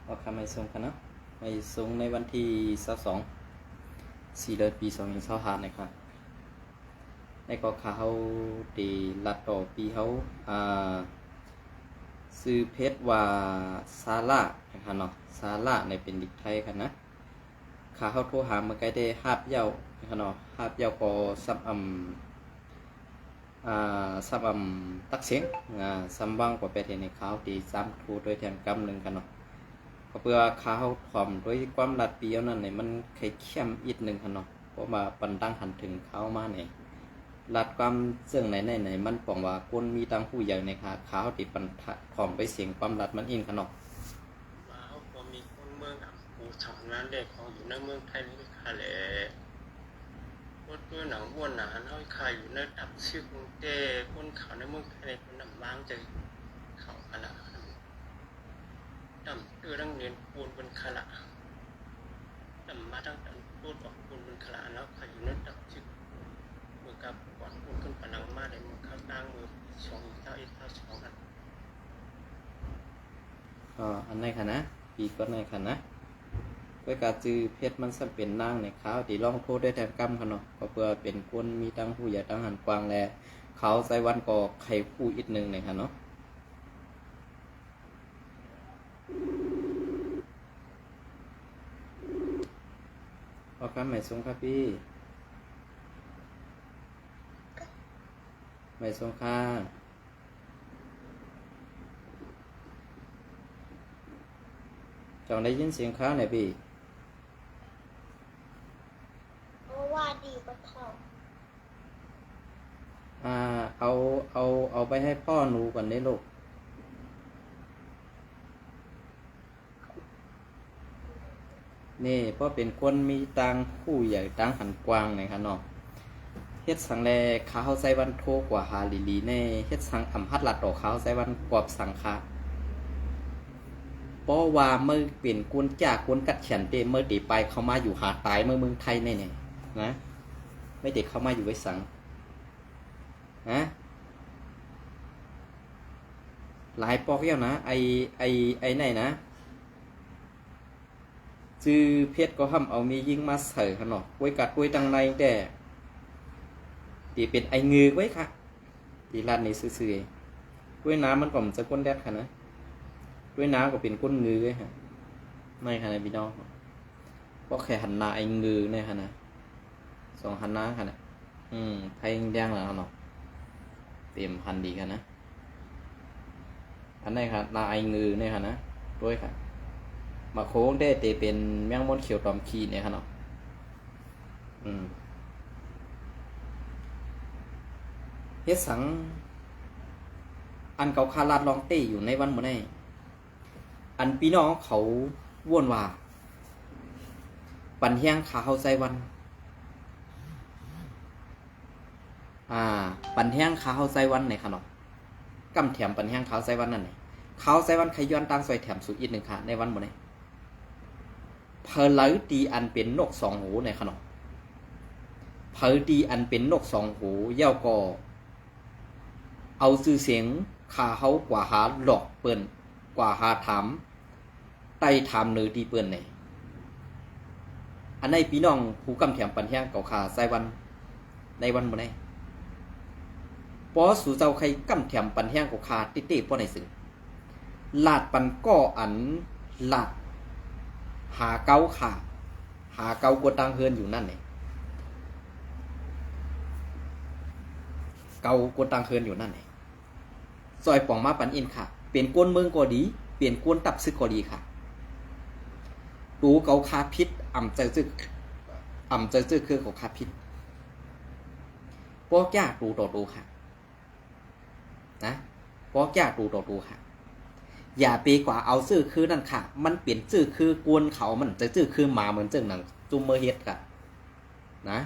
ออกคำไม่ส่งกันเนาะไม่ส่งในวันที่22 4 เดือนปี2025นะครับในก็เขาตีลัดต่อปีเขาซื้อเพชรว่าซาร่านะครับเนาะซาร่าในเป็นดิกไทยกันนะเขาโทรหาเมื่อไกลได้ฮาบเย้านะครับเนาะฮาบเย้าก็ซับซับตักเสียงซัมบังก็ไปเห็นในเขาตีซ้ำทูโดยแทนกำหนึ่งกันเนาะก็เพื่อเขาถ่อมด้วยความรัดเปียวนั่นเนี่ยมันไข่เข้มอีกหนึ่งกันเนาะเพราะมาปันตั้งหันถึงเขามาเนี่ยรัดความเสื่องไหนมันปองว่าคนมีตังผู้ใหญ่ในขาเขาติดปันถ่อมไปเสียงความรัดมันอินกันเนาะมาเขาก็มีคนเมืองปูสอนนั้นเด็กของอยู่ในเมืองไทยนี่ค่ะแหละคนตัวหนังบ้วนหนาเขาขายอยู่ในดับชื่อกรุงเทพคนเขาในเมืองไทยในคนนำล้างใจเขาขละดำตั้งเรียนปูนบนขละดำมาตั้งแต่ปูนออกปูนบนขละแล้วขายอยู่ในดับชื่อมือกับก่อนปูนขึ้นผนังมาได้มือข้างล่างมือ2 เท่ากันอันไหนค่ะนะปีก็ไหนค่ะนะด้วยการจื้อเพชรมันสัเป็นนางในเขาตีร้องโทษได้แทนกรรมค่ะเนาะก็เพื่อเป็นคนมีตั้งผู้ใหญ่ตั้งหันกวางแลเขาใส่วันก็ไข่คู่อีกหนึ่งในค่ะเนาะออกคำหมายทรงครับพี่หมายทรงค่ะจองได้ยินเสียงเขาไหนพี่ว่าดีกว่าเขา เอาไปให้พ่อหนูก่อนได้ลูกนี่พ่อเป็นคนมีตังผู้ใหญ่ตังหันกวางไหนคะเนาะเฮ็ดสังแลข้าวใส่วันโทกว่าหาลีแน่เฮ็ดสังอำพัดหลัดดอกข้าวใส่วันกวบสังคะเพราะว่าเมื่อเปลี่ยนกุนจากกุนกัดเขียนเตเมื่อตีไปเขามาอยู่หาตายเมื่อเมืองไทยแน่ๆนะไม่เด็กเข้ามาอยู่ไว้สังนะหลายปอกเย้านะไอไหนนะซื้อเพชรก็ห้ำเอามียิงมาใส่ขนมกล้วยกัดกล้วยตังในแต่ตีเป็นไอเงือไว้ค่ะตีร้านนี้ซื้อกล้วยน้ำมันก็มันจะก้นแดดค่ะนะกล้วยน้ำก็เป็นก้นเงือไว้ค่ะไม่ค่ะนะพี่น้องเพราะแค่หันหน้าไอเงือเนี่ยค่ะนะ2 หันหน้าค่ะนะไทยแดงแล้วเนาะเต็มพันดีค่ะนะอันนี้ค่ะนาไอเงือเนี่ยค่ะนะด้วยค่ะมาโค้งได้แต่เป็นแมงมดเขียวตอมขีเนี่ยค่ะเนาะเฮ็ดสังอันเก่าคาลาดลองเต้อยู่ในวันมื้อนี้อันพี่น้องเขาว่นว่าปันแห้งขาเฮาใส่วันปันแห้งขาเฮาใส่วันไหนค่ะเนาะกำแถมปันแห้งขาวใส่วันนั่นไหนขาวใส่วันขย้อนตั้งซอยแถมสุดอีกหนึ่งค่ะในวันมื้อนี้เพอไหลตีอันเป็นนก2 หูในขนมเพอตีอันเป็นนก2 หูเย้าก็เอาชื่อเสียงขาเฮากว่าหาหลอกเปิ้นกว่าหาถามไต่ถามเนือตีเปิ้นไหนอันในพี่น้องผู้กำแถมปันแห้งเก่าขาใส่วันในวันมื้อนี้ปอสู่เจ้าใครกำแถมปันแห้งกว่าขาติเต้ป้อในสึงลาดปันก้ออันลาดหาเกาขาหาเกากวตังเฮือนอยู่นั่นเนี่ยเกากวตังเฮือนอยู่นั่นเนี่ยซอยป่องมาปันอินค่ะเปลี่ยนกวนเมืองก็ดีเปลี่ยนกวนตับซึกก็ดีค่ะดูเกาคาพิษอ่ำเจอคือเกาคาพิษปอกยากดูต่อดูค่ะนะปอกยากดูต่อดูค่ะอย่าไปกว่าเอาซื่อคือนั่นค่ะมันเปลี่ยนซื่อคือกวนเขามันจะซื่อคือหมาเหมือนจึงหนังจุ่มเมอเฮ็ดค่ะนะ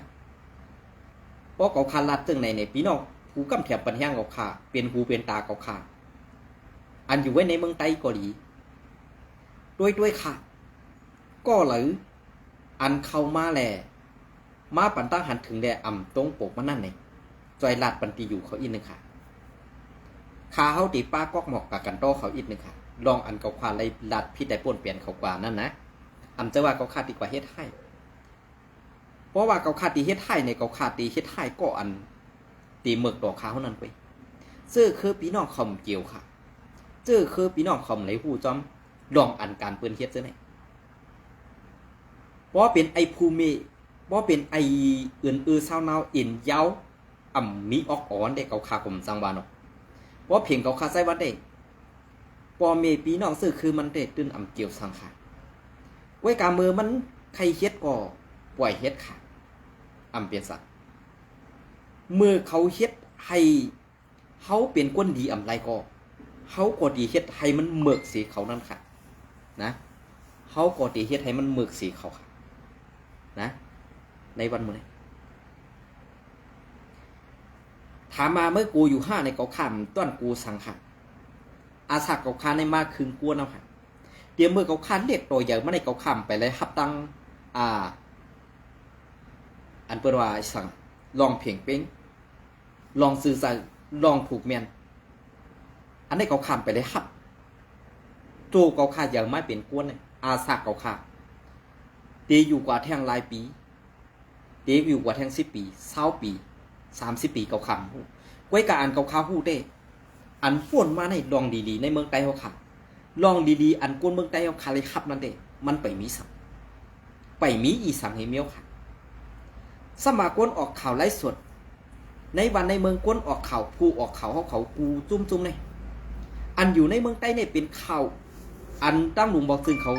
เพราะเขาคาลัดจึงในพี่น้องหูกำแถบปัญญาเขาค่ะเป็นหูเป็นตาเขาค่ะอันอยู่ไว้ในเมืองไต้ก็ดีด้วยค่ะก็เลยอันเข้ามาแหละมาปันตั้งหันถึงแดอ่ำตรงปกมันนั่นเนี่ยจอยลาดปันตีอยู่เขาอีกหนึ่งค่ะขาเขาตีป้าก๊อกหมอกกับกันโตเขาอีกหนึ่งค่ะ ลองอันเกาคาไล่ลัดพิษได้ป่นเปลี่ยนเขากว่านั่นนะอำจะว่าเกาคาดีกว่าเฮ็ดให้เพราะว่าเกาคาตีเฮ็ดให้ในเกาคาตีเฮ็ดให้ก็อันตีเมือกดอกขาวนั้นไปซื่อคือพี่น้องคอมเกี่ยวค่ะซื่อคือพี่น้องคอมไหลหูจอมลองอันการเปิ้นเฮ็ดซื่อไหนเพราะเป็นไอภูมิเพราะเป็นไออื่นๆซาวนาวอินเยามีออกอ่อนได้เกาคาคมสังวานเนาะเพราะเพียงเกาคาไซวัดได้ปอเมปีน้องซื่อคือมันได้ตื่นเกี่ยวสังค่ะไว้กามือมันใครเฮ็ดก็ปล่อยเฮ็ดค่ะเปลี่ยนสัตว์เมื่อเขาเฮ็ดให้เขาเป็นคนดีไรก็เขาก็ดีเฮ็ดให้มันเมือกสีเขานั่นค่ะนะเขาก็ดีเฮ็ดให้มันเมือกสีเขาค่ะนะในวันมื้อนี้ถามมาเมื่อกูอยู่5ในเกาข้ามต้นกูสังค่ะอาสาเกาคาในมากคืนกวนเอาค่ะเดี๋ยวเมื่อเกาคานเรียกตัวใหญ่มาในเกาข้ามไปเลยฮับตังอันเปิดว่าสั่งลองเพียงเป้งลองสื่อสารลองถูกเมียนอันนี้เกาข้ามไปเลยฮับโจเกาคาอย่างไม่เป็นกวนเลยอาสาเกาคาเดี๋ยวอยู่กว่าแท่งหลายปีเดี๋ยวอยู่กว่าแท่ง10 ปี20 ปี30 ปีเกาข้ามไว้การอ่านเกาข้าหู้ได้อันฝนมาในลองดีๆในเมืองใต้เขาค่ะลองดีๆอันกวนเมืองใต้เขาค่ะเลยขับนั่นเด้มันไปมีสังไปมีอีสังให้เมียวค่ะสมากวนออกข่าวไร้สดในวันในเมืองกวนออกข่าวผู้ออกข่าวเขากูจุ่มๆเนี่ยอันอยู่ในเมืองใต้เนี่ยเป็นข่าวอันตั้งหลุมบอกซึ่งเขา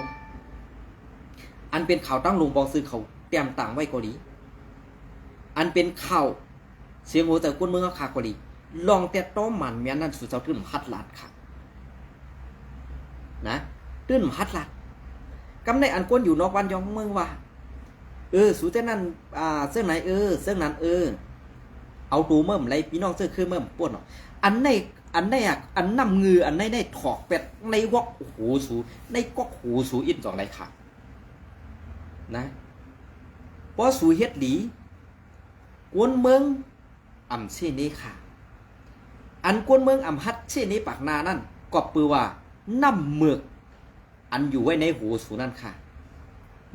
อันเป็นข่าวตั้งหลุมบอกซึ่งเขาเตรียมต่างไว้ก็ดีอันเป็นข่าวเสียงโหแต่กวนเมืองเขาขาก็ดีลองแต่ต้มมันเมียนั่นสู่เจ้าตื้นฮัดลาดค่ะนะตื้นฮัดลาดกำในอันก้นอยู่นอกวันยองเมืองว่าสู่เจ้านั่นเสื้อไหนเสื้อนั้นเอาตูเมื่อมไรพี่น้องเสื้อคือเมื่อมป้วนอันในอันนำเงืออันในถอกเป็ดในวอกหูสูในก๊อกหูสูอินจองไรค่ะนะเพราะสู่เฮ็ดหลีกวนเมืองเส้นนี้ค่ะอันกวนเมืองฮัดเส้นนี้ปากนานั่นก็ปือว่าน้ำเมือกอันอยู่ไว้ในหูสูนั่นค่ะ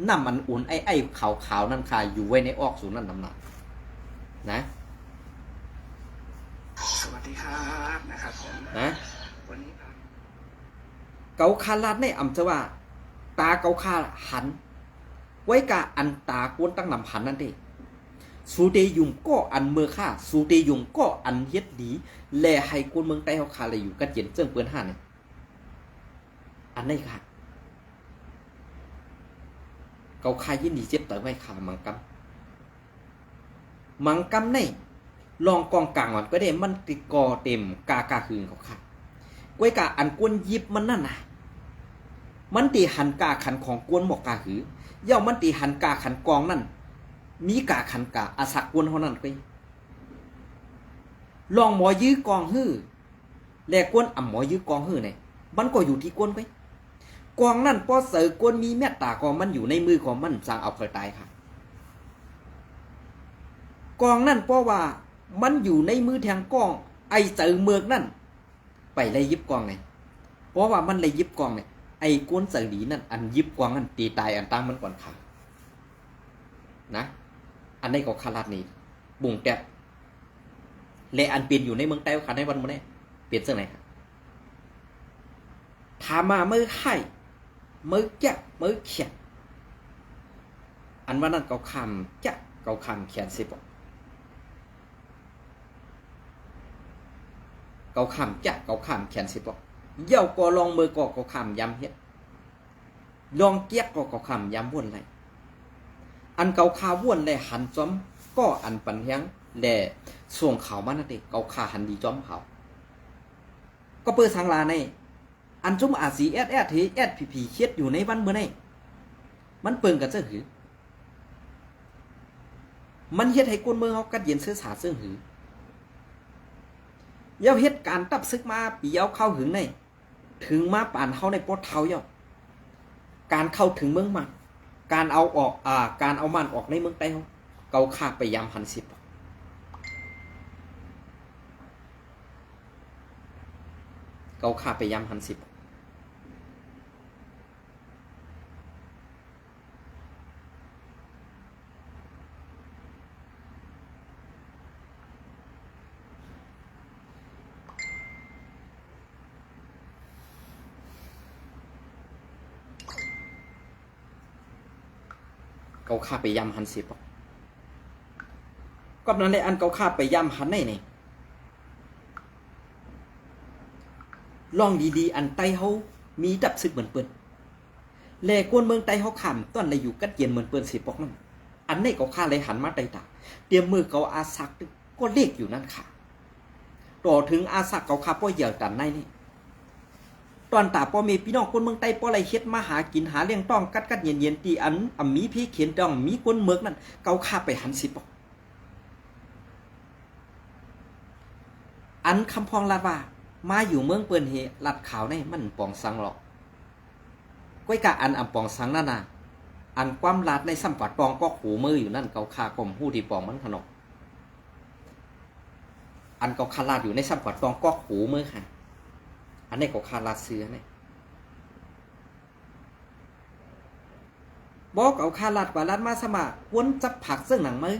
น้ำมันอุ่นไอ้ขาวนั่นค่ะอยู่ไว้ในออกสูนั่นน้ำหนักนะสวัสดีครับนะครับผมนะวันนี้ครับเกาคาลาดในจะว่าตาเกาคาหันไว้กะอันตากวนตั้งนำหันนั่นเองสูเตยุงก็อันเมื่อค่าสูเตยุงก็อันเฮ็ดดีแลให้คนเมืองใต้เขาคาเลยอยู่กันเย็นเจิ้งเปิ้นห้าเนี่ยอันนี้ค่ะเกาคายินดีเจ็บเต๋อไว้ค่ะมังกำในลองกองกลางมันก็ได้มันติกอเต็มกาคืนเขาค่ะกวยกาอันกวนยิบมันนั่นน่ะมันตีหันกาขันของกวนหมอกกาหือย่ามันตีหันกาขันกองนั่นมีกาขันกาอาศักกวนเท่านั้นไปลองหมอยื้อกองหื้อแลกวนหมอยื้อกองหื้อเนี่ยมันก็อยู่ที่กวนไปกองนั่นพอเสือกวนมีเมตตากองมันอยู่ในมือของมันสั่งเอาเคยตายค่ะกองนั่นเพราะว่ามันอยู่ในมือแทงกองไอ้เสือเมือกนั่นไปเลยยิบกองไงเพราะว่ามันเลยยิบกองเนี่ยไอ้กวนเสือหลีนั่นอันยิบกองนั่นตีตายอันตั้งมันก่อนค่ะนะอันนี้ก็คาราดนี่บุ่งแกะและอันเป็นอยู่ในเมืองใต้ค่ะในวันมื้อนี้เปลี่ยนเสื้อไหนครับถามมาเมื่อไข่เมื่อแกะเมื่อเขียนอันว่านั้นเกาคำแกะเกาคำเขียนสิบอกเกาคำแกะเกาคำเขียนสิบอกเย่าก็ลองมือก็เกาคำย้ำเฮ็ดลองเกียกก็เกาคำย้ำวนไรอันเกาคาว่นแลหันจอมก็อันปันเฮียงแลส่วงเขามานั่นเองเกาคาหันดีจอมเขาก็เปิดทางลาในอันจุ่มอาซีพีเฮ็ดอยู่ในวันเมื่อไงมันเปิงกันเสื้อหือมันเฮ็ดให้คนเมืองเขากัดเย็นเสื้อสาเสื้อหือเย้าเฮ็ดการตับซึกมาปีเอาเข้าหึงในถึงมาป่านเขาในปอดเท้าเย้าการเข้าถึงเมืองมันการเอาออกการเอามันออกในเมืองใต้เขาเกาคาไปยามหันสิบเกาคาไปยามหันสิบ เกาข้าไปยำหันเสียปอกก็นั้นเลยอันเกาข้าไปยำหันในนี่ลองดีๆอันไตเขามีดับซึกเหมือนเปิ้นแลกวนเมืองไตเขาขำต้นเลยอยู่กัดเย็นเหมือนเปิ้นเสียปอกนั่นอันนี้เกาข้าเลยหันมาไตตาเตรียมมือเกาอาซักก็เลขอยู่นั่นค่ะต่อถึงอาซักเกาข้าป้อเหยื่อตันในนี่ตอนตาป้อมีพี่น้องคนเมืองไตป้อไรเฮ็ดมาหากินหาเลี้ยงต้องกัดเย็นตีอันมีพี่เขียนต้องมีคนเมืองนั่นเกาข้าไปหันสิปอกอันคำพองลาว่ามาอยู่เมืองเปิ้นเฮลัดขาวในมันปองสังหรอกก้อยกะอันอำปองสังนั่นน่ะอันความลาดในสัมปัดปองก็หูมืออยู่นั่นเกาคากลมหู้ที่ปองมันขนกอันเกาคาลาดอยู่ในสัมปัดปองก็หูมือค่ะอันนี้เกาคาลาดเสือเนี่ยบอกเกาคาลาดกว่าลาดมาสมาวนจับผักซึ่งหนังมือ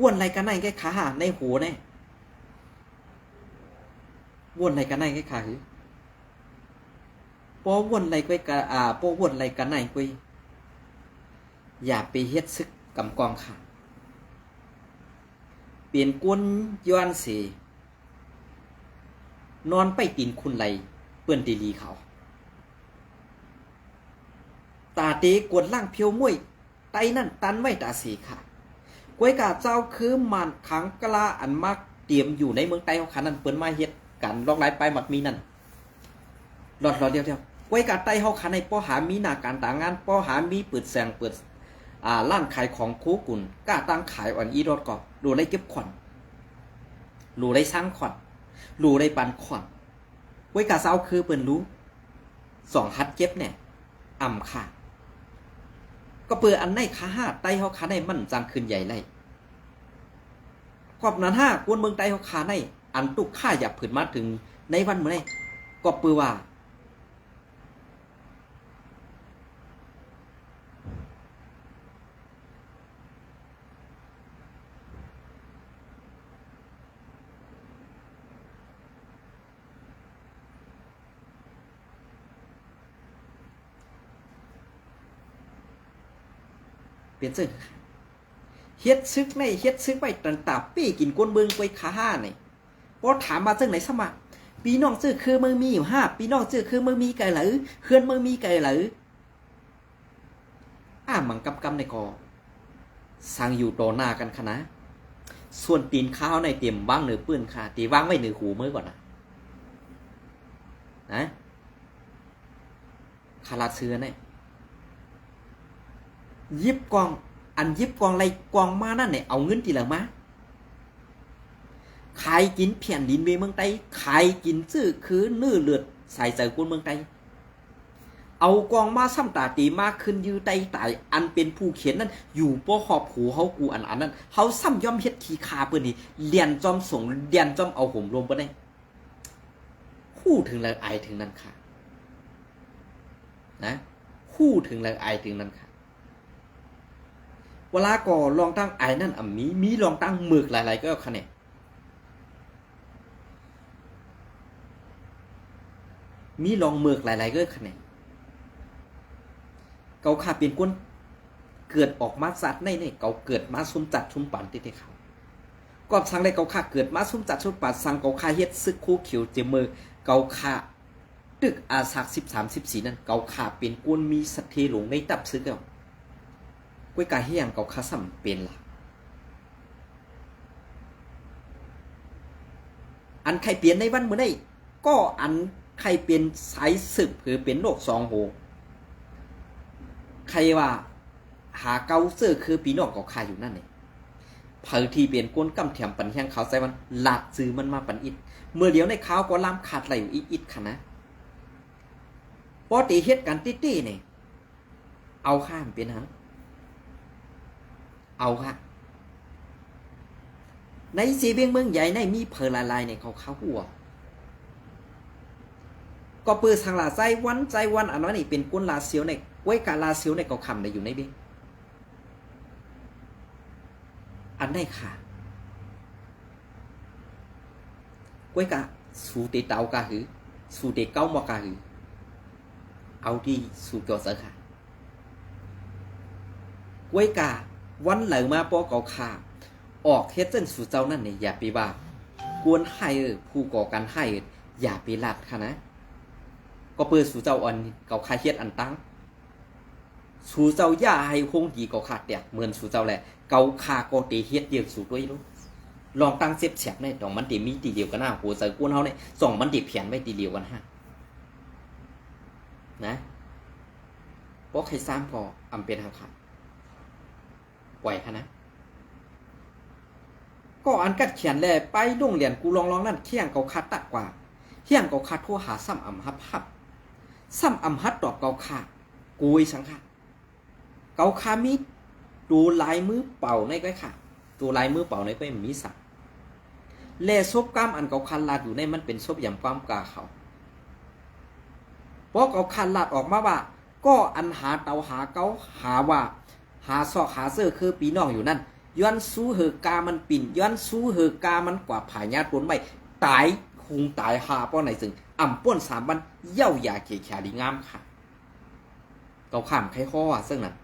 วนอะไรกันไหนแกขาหาในหูเนี่ยวนอะไรกันไหนแกขาหือปอวนอะไรก้อยกะปอวนอะไรกันไหนก้อยอย่าไปเฮ็ดซึกกำกองค่ะเปลี่ยนกวนย้อนเสนอนไปตีนคุณไหลเปื้อนตีลีเขาตาเตกวนล่างเพียวมวยไตนั่นตันไว้ตาสีค่ะก้อยกาเจ้าคือมันขังกะลาอันมากเตรียมอยู่ในเมืองไตเขาขันนั่นเปิ้นมาเฮ็ดกันลอกหลายไปหมักมีนั่นหลอดเดียวก้อยกาไตเขาขันในป้อหามีหน้าการต่างงานป้อหามีเปิดแสงเปิดร้านขายของโคกุนกล้าตั้งขายอ่อนอีรถก็ดูได้เก็บขวัญดูได้สร้างขวัญดูได้ปันขวัญไว้กาเซาคือเปิ้นรู้2 ฮัดเก็บเนี่ยอ่ำค่ะก็เปิดอันในขาห้าไตเขาขาในมันจังขึ้นใหญ่ไรกอบนั้น5กวนเมืองไตเขาขาในอันตุกข้าอยากผืนมาถึงในวันเมื่อไรก็เปิดว่าเปลี่ยนซึ่งเฮ็ดซึกในเฮ็ดซึกไว้ตันตาปี้กินก้นเมืองไปขาห้านี่พอถามมาซึ่งไหนสมัครปีน้องซื้อคือเมืองมีอยู่5ปีน้องซื้อคือเมืองมีไก่หรือเฮือนเมืองมีไก่หรือมังกำในคอสั่งอยู่ต่อหน้ากันคณะส่วนตีนข้าวในเตรียมวางเหนือปืนค่ะตีวางไว้เหนือหูมือก่อนนะคาราเชือเนี่ยยิบกองอันยิบกองไรกองมานั่นเนี่ยเอาเงินทีละมาขายกินเพียนดินเมืองไต้ขายกินซื้อคือเนื้อเลือดใส่ใจคนเมืองไต้เอากองมาซ้ำตาตีมากขึ้นยื้อไต้ตายอันเป็นผู้เขียนนั้นอยู่ป้อขอบหูเขากูอันนั้นเขาซ้ำย่อมเฮ็ดขี้คาเปิ้นนี่เลียนจอมส่งเลียนจอมเอาห่มรวมเปิ้นได้คู่ถึงแล้วอายถึงนั้นค่ะนะคู่ถึงแล้วอายถึงนั้นค่ะเวลาก่อลองตั้งไอ้นั่นมีลองตั้งหมึกหลายๆก็คะแนนมีลองหมึกหลายๆก็คะแนนเกาขาเปลี่ยนก้นเกิดออกมาสัตว์ในเกาเกิดมาซุ่มจัดซุ่มปั่นติดเขาก็สั่งได้เกาขาเกิดมาซุ่มจัดซุ่มปั่นสั่งเกาขาเฮ็ดซึกคู่เขียวเจมือเกาขาตึกอาศัก13-14นั่นเกาขาเปลี่ยนก้นมีสัตว์เทหลงในตับซึกเอาก้วยกาเฮียงเกาคาสัมเป็นล่ะอันใครเปลี่ยนในวันเมื่อไดก็อันใครเปลี่ยนสายสืบคือเป็นโลก2โหใครว่าหาเกาเสื้อคือปีนอกเกาคาอยู่นั่นเองเผอที่เปลี่ยนก้นกำเถียมปันเฮียงเขาใส่มันหลาดซื้อมันมาปันอิดเมื่อเดียวในเขาก็ล้ำขาดไหลอยู่อิดค่ะนะปอตีเฮ็ดกันตี้ๆเนี่ยเอาข้ามเป็นหังเอาค่ะในสีเบียงเมืองใหญ่ในมีเพลลายในเขาหัวก็เปิดทางลาใจวันอันนั้นนี่เป็นก้นลาเซียวในไว้กาลาเซียวในเขาคำในอยู่ในเบียงอันได้ค่ะไว้กาสูเตเตากาหือสูเตเก้ามอกาหือเอาที่สูเกี่ยวเสือค่ะ กวยกาวันเหลือมาปอเกาขาออกเฮ็ดจังสู่เจ้านั่นเนี่ยอย่าไปว่ากวนให้ผู้ก่อการให้อย่าไปลัดค่ะนะก็เปิดสู่เจ้าอันเกาคาเฮ็ดอันตั้งสู่เจ้าย่าให้คงดีเกาขาดแตกเหมือนสู่เจ้าแหละเกาคาก็เตเฮ็ดเดียวสู่ด้วยลูกลองตั้งเสียบแฉกในดอกมันติมีตีเดียวกันหน้าหัวใส่กวนเฮาเนี่ยส่องมันติเพียนไว้ตีเดียวกันฮะนะเพราะใครซ้ำพออำเป็นทางขาดปล่อยค่ะนะก็อันกัดเขียนแลไปโรงเรียนกูลองนั่นเที่ยงเกาคาตัดกว่าเที่ยงเกาคาโทรหาซ้ำอำฮับซ้ำอำฮัดดอกเกาคากูอีสังค่ะเกาคามีดูลายมือเป่าในก็ค่ะตัวลายมือเป่าในก็มีสักแลซบกล้ามอันเกาคันลาดอยู่ในมันเป็นซบยำความกาเขาเพราะเกาคันลาดออกมาว่าก็อันหาเตาหาเกาหาว่าหาซอกหาเสื้อคือปีน้องอยู่นั่นย้อนสู้เหอกามันปิ่นย้อนสู้เหอกามันกว่าผายญาติปนไม่ตายคงตายหาป้อไหนซึ่งอ่ำป้น3 วันเย่าอย่าเขียดีงามค่ะเกาข้ามใครข้อซึ่งนั่น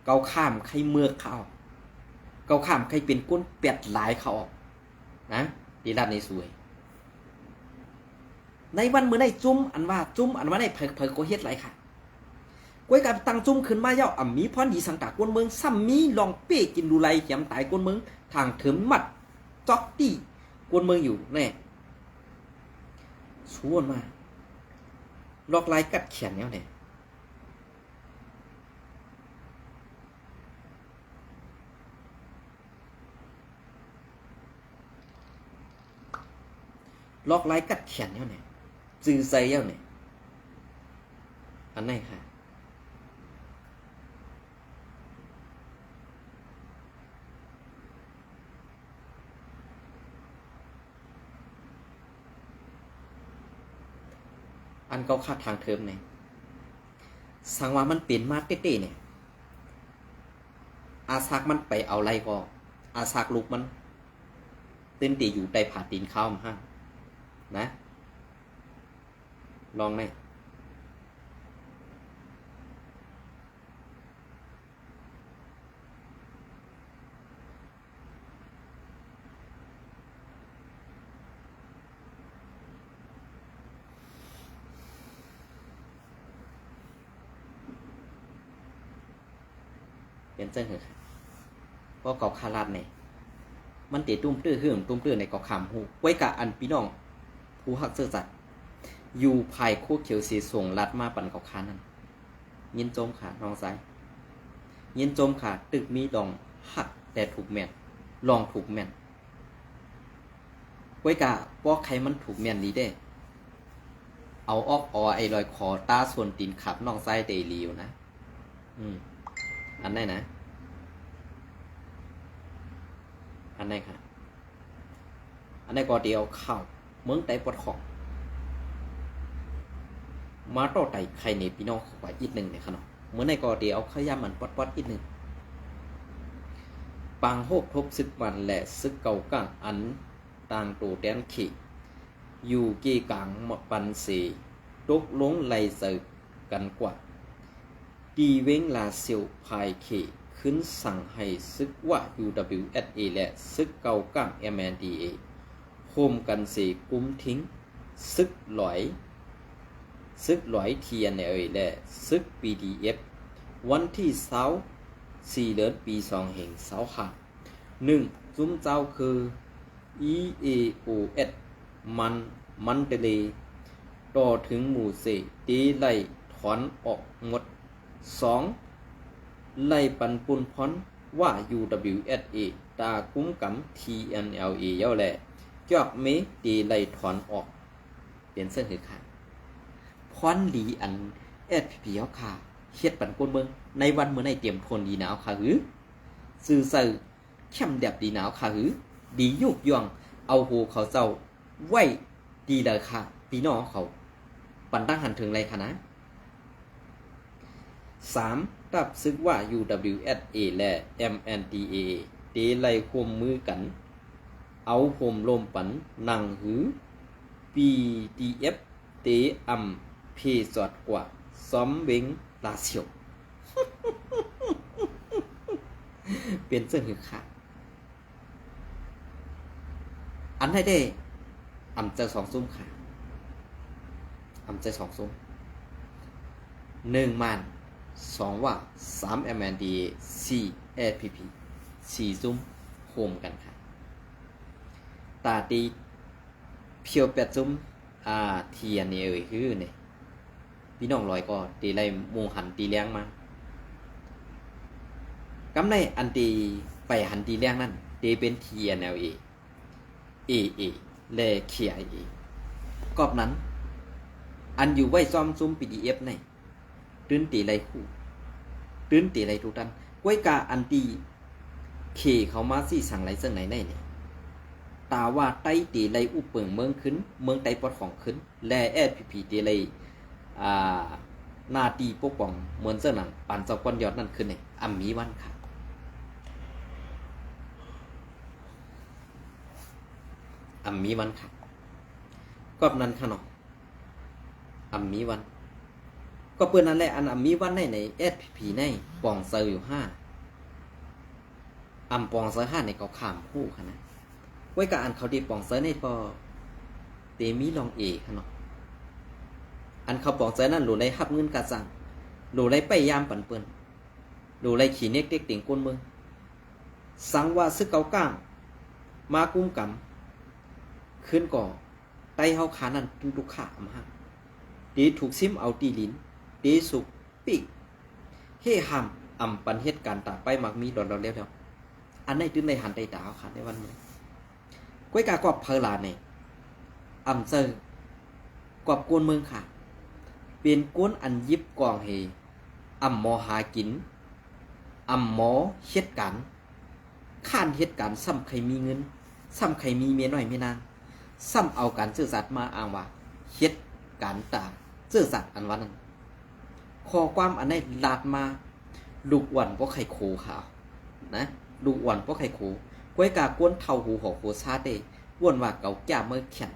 เกาข้ามใครเมือกเขาเกาข้ามใครเป็นก้นเป็ดหลายเขาออกนะดีด้านในสวยในวันเมื่อในจุ้มอันว่าในเผยโกเฮ็ดไรค่ะกวยกับตังจุ้มขึ้นมาเย้าอ่ำมีพรดีสังตากวนเมืองซ้ำมีลองเป้กินดูไรเขียมตายกวนเมืองทางเถิมมัดจ็อกตี้กวนเมืองอยู่แน่ชวนมาลอกลายกัดเขียนแล้วเนี่ยลอกลายกัดเขียนแล้วเนี่ยจือใส่แล้วเนี่ยอันไหนค่ะอันเกาคาดทางเทอมเนี่ยสังว่ามันเป็นมาเต้ๆเนี่ยอาซักมันไปเอาไรก็อาซักลูกมันตื่นตีอยู่ใต้ผาตีนข้าวมาห้างนะลองไหมเป็นเจ้าเหรอเพราะเกาคาราดเนี่ยมันเตะตุ้มตื้อเฮื่อมตุ้มตื้อในเกาขามหูไว้กะอันพี่น้องผู้หักเสื้อจัดอยู่ภายโคเขียวสีส่งลัดมาปั่นเกาคานั้นยินโจมขาน้องซ้ายยินโจมขาตึกมีดองหักแต่ถูกแม่นลองถูกแม่นไว้กะป้อใครมันถูกแม่นนี้ได้เอาออกไอ้รอยคอตาส่วนตีนขับน้องซ้ายเตลีอยู่นะอันไหนนะอันไหนค่ะอันไหนก็เดียวเข้าเมืองไต่ปดของมาต่อไต่ใครในพี่น้องขวาอีกหนึ่งเนี่ยค่ะเนาะเมื่อในก็เดียวขย้ำมันปดอีกหนึ่งปางโฮกทบซึกวันและซึกเก่าก้างอันต่างตัวแดนขีอยู่กี่กลางปันสีตกลงไหลเสือกันกว่าดีเว้งลาเซียวภายเขขึ้นสั่งให้ซึกว่า UWSA และซึกเก่าก้าง MNDA โฮมกันสีกุมทิ้งซึกหลอย TNL และซึก PDF วันที่4 เดือนปี2แห่งเสาขาด1ซุ้มเจ้าคือ EAOS มันเตเลต่อถึงหมู่เสตีไล่ถอนออกงด2ไล่ปันปุนพรว่า UWSA ตาคุ้มกำ TNLA เย้าแหละจอกเมตีไล่ถอนออกเปลี่ยนเส้นหือขาดพรหลีอันFPP เฮาค่ะเฮ็ดปันก้นเบิ่งในวันเมื่อในเตรียมทนดีหนาวค่ะหือซื่อซื่อเข้มแดบดีหนาวค่ะหือดียุกย่องเอาหูเขาเจ้าไว้ดีเลยค่ะพี่น้องเขาปันตั้งหันถึงไรค่ะนะ3รับซึกว่า UWSA และ MNDA เตไล่ควมมือกันเอาโฮมลมปันนังหือ PDF เตอำเพสอดกว่าซ้อมเวงลาเซียว เปลี่ยนเสื้อหือขาดอันให้ได้อำเจอ2 ซุ้มค่ะอำเจอ2 ซุ้ม1 มัน 2 ว่า 3 MND 4 APP 4 ซุ้มโฮมกันค่ะตาตีเพียว8 ซุ้มเทียนนี่คือเนี่ยพี่น้องลอยก็ตีไรหมู่หันตีแรงมากำในอันตีไปหันตีแรงนั่นตีเป็น TNLA AA และ KIA กอบนั้นอันอยู่ไว้ซ่อมซุ้ม PDF ในตื้นตีไรคู่ตื้นตีไรทุกท่านก้วยกาอันตีเคเขามาสี่สั่งไรเสื่องไหนในเนี่ยตาว่าไต้ตีไรอุปเปิงเมืองขึ้นเมืองไต้ปอดของขึ้นและSPP ตีไรนาตีปกป้องเหมือนเสื้อหนังปั่นเจ้าก้อนยอดนั่นขึ้นเนี่ยอัมมีวันค่ะอัมมีวันค่ะกอบนั้นค่ะเนาะอัมมีวันก็เปิ้นนั่นแหละอันอัมมีวันในSPP ในปองเซอร์อยู่5อัมปองเซอร์5ในเขาข้ามคู่ค่ะนะไว้กับอันเขาดีปองเซอร์ในปอเตมีลองเอค่ะเนาะอันเขาปองเซอร์นั่นหลูไรฮับเงินกะสั่งหลูไรไปยามปั่นเปิ้นหลูไรขี่เน็กเด็กติ่งก้นเมืองสังว่าซึกเกาก้างมากุ้มกำขึ้นก่อไตเฮาขานั่นทุกขาอำหักดีถูกซิมเอาตีลิ้นดีสุกปีกเฮ่ห้ำอำปันเหตุการณ์ตาไปมักมีดอนๆแล้วอันไหนตื้นในหันไตตาเอาขาในวันนี้ก้วยกากอบเพลาในอำเซอร์กอบกวนเมืองค่ะเป็นกวนอันยิบกองเฮอำหมอหากินอำหมอเฮ็ดการข้านเฮ็ดการซ้ำใครมีเงินซ้ำใครมีเมียน้อยเมียนางซ้ำเอาการซื่อสัตย์มาอ้างว่าเฮ็ดการตาซื่อสัตย์อันว่านั้นข้อความอันนี้ลาดมาลูกอ้วนบ่ไข่โคขาวนะลูกอ้วนบ่ไข่โคก้วยกากวนเท่าหูหอกโคซาเต้อ้วนว่าเก่าแก่เมื่อแข็ง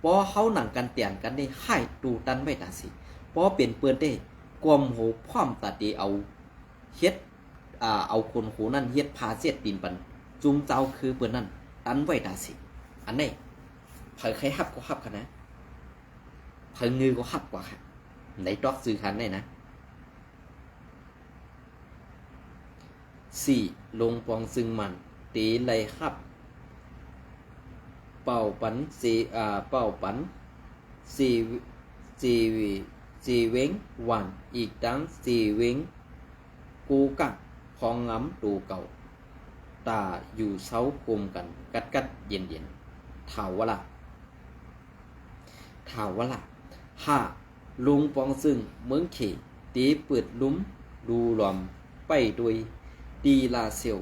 พอเฮาหนังกันเตียนกันได้ให้ตูตันไว้ตาสิพอเปลี่ยนเปื้อนได้กลมโหพร้อมตาดีเอาเฮ็ดเอาคนโหนั่นเฮ็ดพาเสียดดินปันจุมเจ้าคือเปื้อนนั่นตันไว้ตาสิอันนี้เผยใครฮับก็ฮับกันนะเผยงือก็ฮับกว่าค่ะในดอกซื้อคันได้นะ4ลงปองซึ่งมันตีไลฮับเป่าปันเป่าปันจีเว้งวันอีกทั้งจีเว้งกูกักพองงำตูเก่าตาอยู่เช้ากลมกันกัดเย็นถาวละ5ลุงปองซึ่งเมืองเขตีเปิดลุ้มดูหลอมไปด้วยดีลาเซียว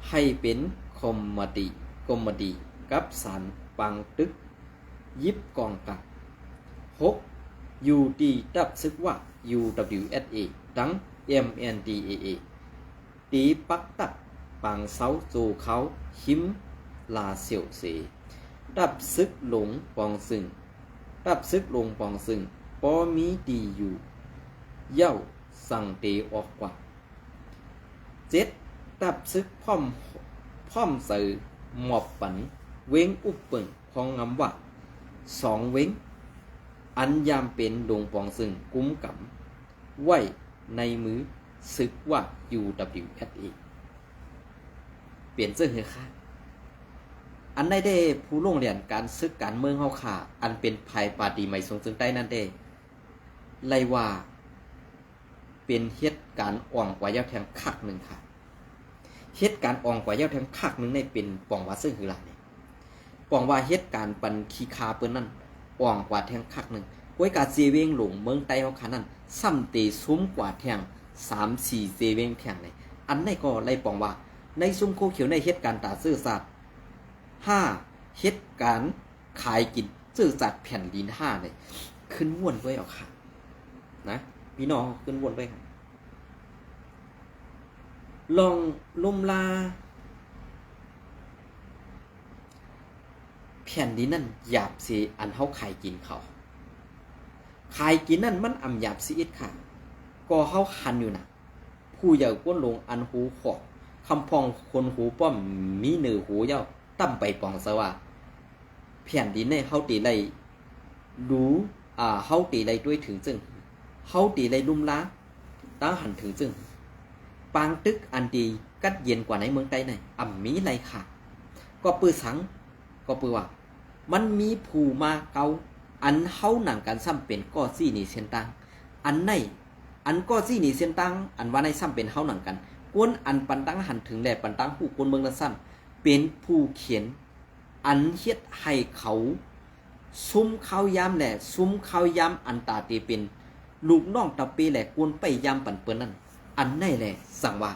ให้เป็นคอมเมดี้กับสารปังตึกยิบกองกัก6ยูดีดับซึกว่า UWSA ทั้ง MNDAA ตีปักตักปังเซาจูเขาหิมลาเซียวเสดับซึกหลงปองซึ่งปอมีดีอยู่เย้าสั่งเตออกกว่า7ดับซึกพร้อมเสือหมอบปันเว้งอุปเปิงพองงำว่า2เว้งอันยามเป็นดงปองซึ่งกุ้มกำไว้ในมือซึกว่า UWSA เปลี่ยนเสื้อเหือค่ะอันได้ผู้ลงเรียนการซึกการเมืองเฮาค่ะอันเป็นภัยปาดีใหม่ทรงซึ่งใต้นั่นเด้ไล่ว่าเป็นเหตุการณ์อ่องกว่ายาวแทงคักหนึ่งค่ะเหตุการณ์อ่องกว่ายาวแทงคักหนึ่งในเป็นปองว่าซึ่งคือล่ะนี่ปองว่าเหตุการณ์ปันขี้คาเปิ้นนั่นอ่องกว่าแทงคักหนึ่งก้วยกาเซเวงหลงเมืองใต้เฮาค่ะนั่นซ้ำเตซุ้มกว่าแทง 3-4 เซเวงแทงเลยอันนี้ก็ไล่ปองว่าในซุ้มโคเขียวในเหตุการณ์ตาซื่อสัตย์5เหตุการณ์ขายกินซื่อสัตย์แผ่นดิน5เลยขึ้นม่วนไว้เอาค่ะนะพี่น้องขึ้นวนไปครับลองลมลาแผ่นดินนั่นหยาบสิอันเฮาขายกินเขาขายกินนั่นมันอำหยาบสิอิดค่ะก็เฮาหันอยู่น่ะผ ผู้เหยาก้นลงอันหูขอกคำพองคนหูป้อมมีเหนือหูเย้าตั้มไปปองสว่าแผ่นดินในเฮาตีไรรู้เฮาตีไรด้วยถึงจึงเฮาตีไรลุ่มล้าตั้งหันถึงจึงปางตึกอันดีกัดเย็นกว่าในเมืองใต้ไหนอ่ำมีไรค่ะก็ปื้อสังก็ปื้อว่ามันมีผู้มาเกาอันเฮาหนังกันซ้ำเป็นก็ซี่นี่เส้นตังอันในอันก็ซี่นี่เส้นตังอันว่าในซ้ำเป็นเฮาหนังกันกวนอันปันตั้งหันถึงแหล่ปันตั้งผู้กวนเมืองละซ้ำเป็นผู้เขียนอันเฮ็ดให้เขาซุ่มข้าวยามแหล่ซุ่มข้าวยามอันตาตีเป็นลูกน้องตะเปแหล่กวนไปยามปันเปิ้นนั่นอันในแหล่สั่งว่า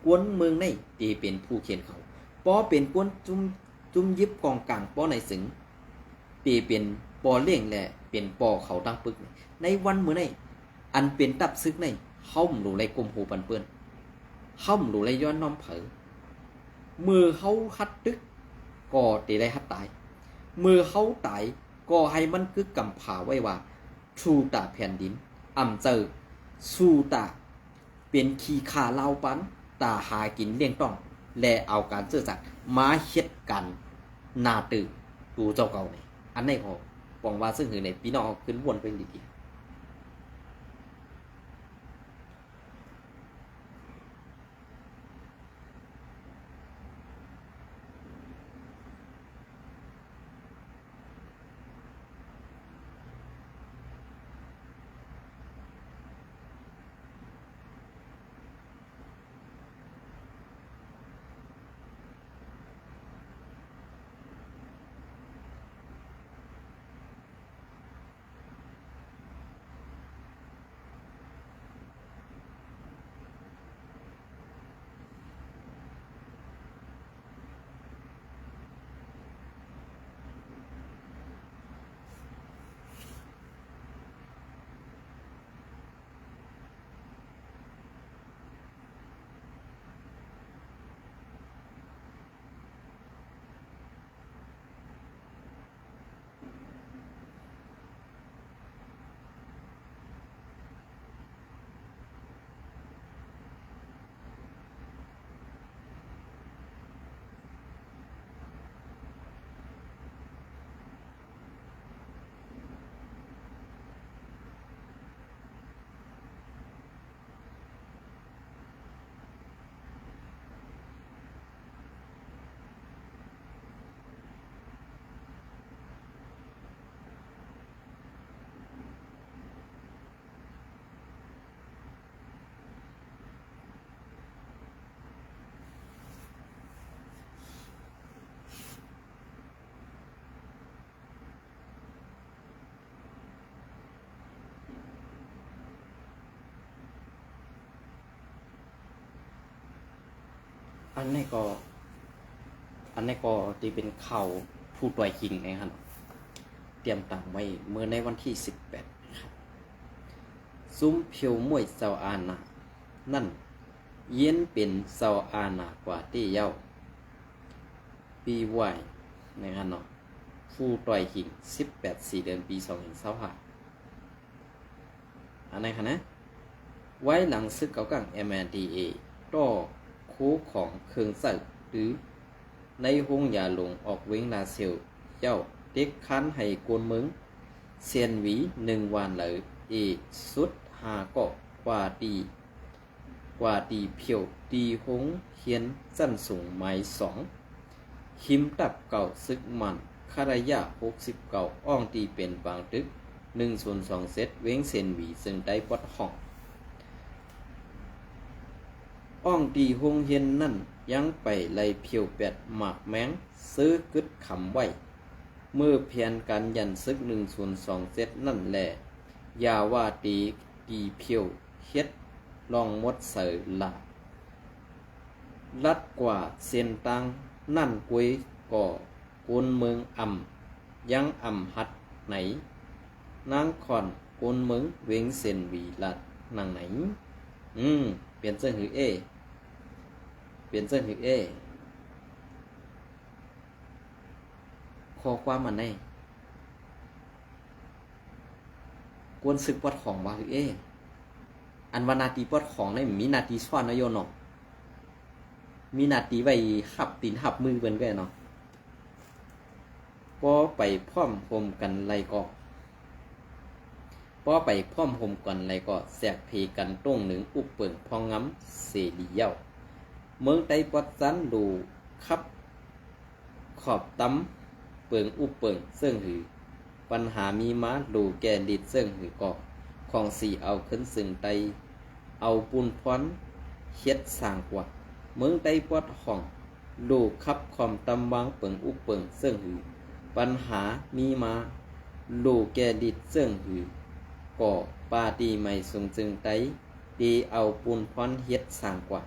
กวนเมืองในตีเป็นผู้เขียนเขาปอเป็นกวนจุ่มยิบกองกลางปอในสึงตีเป็นปอเลี้ยงแหล่เป็นปอเขาตั้งปึกในวันมื้อในอันเป็นตับซึกในเฮาหลู่ไรกลมหูปันเปิ้นเฮาหลู่ไรย้อนน้อมเผอมือเฮาฮัดตึกก็ตีได้ฮัดตายมือเฮาตายก็ให้มันกึกกำผาไว้ว่าชูตาแผ่นดินอ่ำเจอสู้ตาเป็นขี้ขาเล่าปันตาหากินเลี้ยงต้องและเอาการเสื่อสักมาเฮ็ดกันนาตื่นดูเจ้าเก่าเนี่ยอันนี้พอปองว่าซึ่งคือในพี่น้องขึ้นวนไปดี อันนี้ก็ที่เป็นข่าวผู้ต่อยคิงนะครับเตรียมตั้งไว้เมื่อในวันที่18ครับซุ้มเพียวมวยเซาอานานั่นเย็นเป็นเซาอาณากว่าที่เย้าปีไหวนะครับเนาะผู้ต่อยคิง18 4 เดือนปี2025อันไหนคะนะไว้หลังซึกเก่ากัง MNDA ต่อคู่ของเครื่องใส่หรือในห้องยาหลงออกเว้งลาเซลเจ้าเด็กคันให้กวนมึงเซียนหวี1 วันเลยสุด5ก็กว่าดีเพียวดีหงเขียนสั้นสูงไม้2หิมตับเก่าซึกมันคารยะ60เก่าอ้องตีเป็นบางตึก1/2 เซตเว้งเซียนหวีซึ่งได้ปดห้องอ้องตีหงเฮียนนั่นยังไปไล่เพียวแปดหมากแมงซื้อกึดขำไว้เมื่อเพียนกันยันซึก1/2 เซตนั่นแหละยาว่าตีเพียวเฮ็ดลองมดเสือละลัดกว่าเส้นตังนั่นกวยก่อกุนเมืองยังหัดไหนนางคอนกุนเมืองเวงเซนวีลัดนางไหนเปลี่ยนเสื้อหือขอความมันในกวนศึกวัดของว่าหือ อันว่านาทีปวดของนี่มีนาทีซ่อนนะโยเนาะมีนาทีไว้หับตีนหับมือเบิ่นก็เนาะพอไปพร้อมโฮมกันไรก็พอไปพร้อมโฮมกันไรก็แสกเพกันต้งหนึ่งอุบเปิงพองง้ำเสรีเย้าเมืองไต้ปอดซันดูครับขอบตั้มเปิงอุบเปิงเสื่องหือปัญหามีมาดูแกดิดเสื่องหือก็ของสีเอาขึ้นซึ่งไตเอาปูนพรอนเฮ็ดสร้างกว่าเมืองไต้ปอดห้องดูครับคอมตำวางเปิงอุบเปิงเสื่องหือปัญหามีมาดูแกดิดเสื่องหือก็ปาตีไม่ทรงจึงไตดีเอาปูนพรอนเฮ็ดสร้างกว่า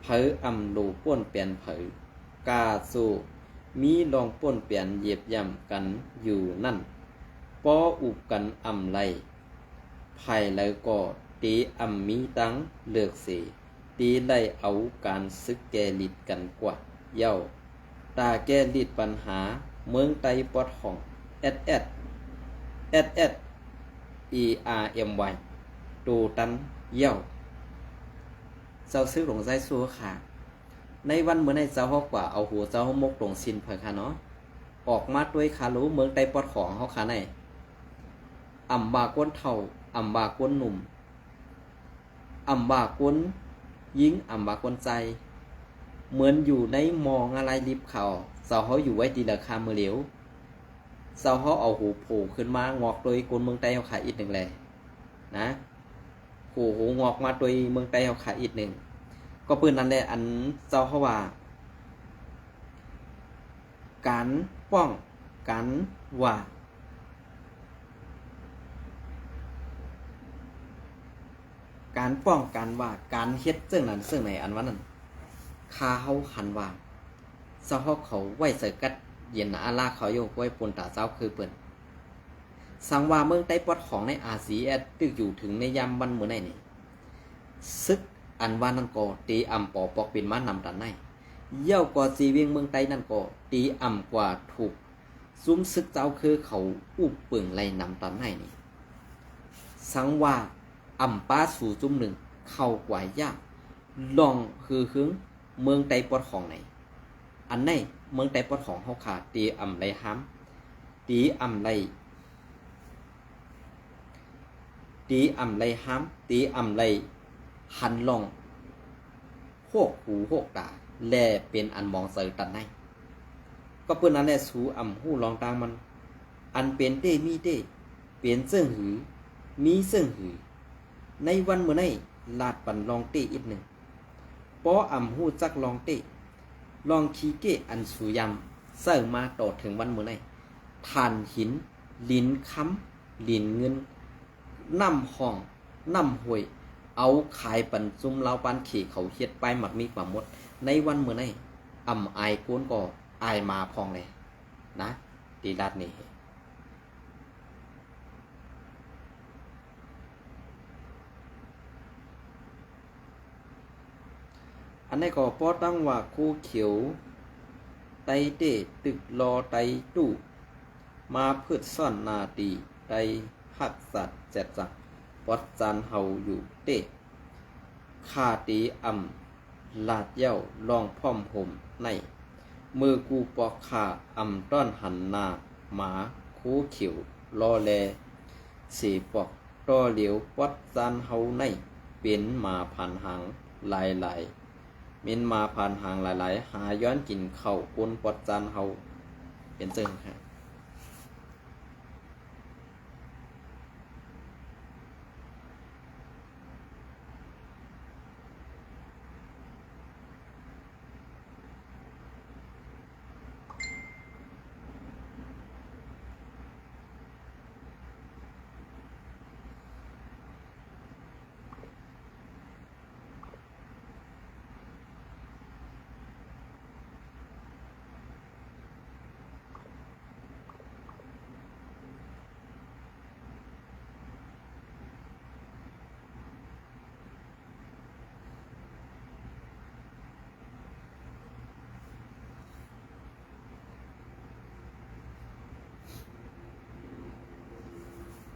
เผออำดูป้วนเปลี่ยนเผอกาสูมีลองป้วนเปลี่ยนเหยียบย่ำกันอยู่นั่นปออุบกันอำไลภายแล้วก็ตีอำมีตังเลือกเสตีได้เอาการซึกแกลิดกันกว่าเย้าตาแกลิดปัญหาเมืองไต้ปอดห้องSS ERMY ตูตันเย้าเจ้าซื้อหลงใจซัวค่ะในวันเมื่อในเจ้าฮอกว่าเอาหัวเจ้าฮมกหลงสินเผยค่ะเนาะออกมาด้วยคารู้เมืองไต้ปอดของเขาค่ะในอ่ำบาก้นเท่าอ่ำบาก้นหนุ่มอ่ำบาก้นยิงอ่ำบาก้นใจเหมือนอยู่ในมองอะไรริบเขาเจ้าเขาอยู่ไว้ตีราคามือเหลียวเจ้าเขาเอาหูโผล่ขึ้นมางอกโดยคนเมืองไต้เขาขายอีกหนึ่งเลยนะหูงอกมาโดยเมืองไต้เขาขายอีกหนึ่งก็ปืนนั้นแหละอันเจ้าเขาว่าการป้องกันว่าการป้องกันว่าการเฮ็ดเรื่องนั้นเรื่องไหนอันว่านั้นคาเฮาหันว่าเจ้าเขาไว้ใส่กัดเย็นอาลาเขาโยกไว้ปนตาเจ้าคือเปิ้นสังว่าเมืองไต้ปอดของในอาเซียนตึกอยู่ถึงในยามวันมื้อไหนนี่ซึกอันว่านั่นก็ตีอ่ำปอปอกเป็นมานำตันในเย่าก็จีเวียงเมืองไต้นั่นก็ตีอ่ำกว่าถูกซุ้มซึกเจ้าคือเขาอุบเปิงไล่นำตันในนี่สังว่าอ่ำป้าสู่จุ่มหนึ่งเข้ากว่ายากลองคือหึงเมืองไต้ปอดของไหนอันไหนเมืองไต้ปอดของเฮาขาดตีอ่ำไล่ห้ำตีอ่ำไล่ห้ำตีอ่ำไล่หันลองหกหูหกตาแลเป็นอันมองเสยตันในก็เพื่อนนั้นแหละสูอ่ำหูลองตางมันอันเป็นเต้มีเต้เปลี่ยนเสื่องหือมีเสื่องหือในวันเมื่อในลาดปั่นลองเต้อีกหนึ่งปออ่ำหูจักลองเต้ลองขี้เก้อันสูยำเสื่อมาต่อถึงวันเมื่อในทานหินลิ้นค้ำลิ้นเงินน้ำห้องน้ำห้วยเอาขายปันจุ่มเล้าปันขี่เขาเฮ็ดไปหมักมีความมดในวันเมื่อในอ่ำอายก้นก็อายมาพองเลยนะตีรัดนี่อันนี้ก็ป้อตั้งว่าคู่เขียวไตเต้ตึกรอไตตู้มาพืชซ่อนนาตีไตหักสัตว์แจดจักปอดจานเฮาอยู่เต้คาตีอ่ำลาดเย้าลองพร้อมห่มในมือกูปอกขาอ่ำต้อนหันนาหมาคู่เขียวรอแลสีปอกต่อเหลียวปอดจานเฮาในเป็นมาผ่านหางหลายๆเม้นมาผ่านหางหลายๆหาย้อนกินเข่าปนปอดจานเฮาเป็นเจิงค่ะ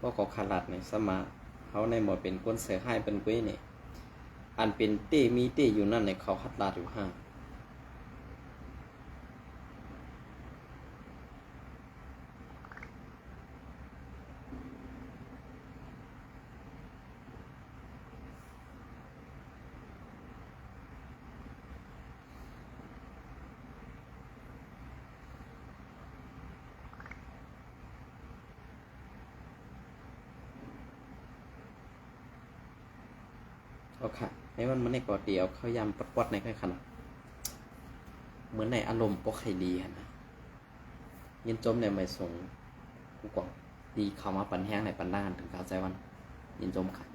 ก็ขอขาดในสมา เขาในหมอเป็นก้นเสือให้เป็นกุ้ยเนี่ยอันเป็นเต้มีเต้อยู่นั่นในเขาคัดลาดอยู่ห้างเอาค่ะให้มันในกอดเดียวเขายำปดๆในแค่ขนาดเหมือนในอารมณ์ปกไข่ดีฮะนะยินจมในไม่สงกูกองดีเข้ามาปันแห้งในปันด้านถึงกาใจวันยินจมค่ะ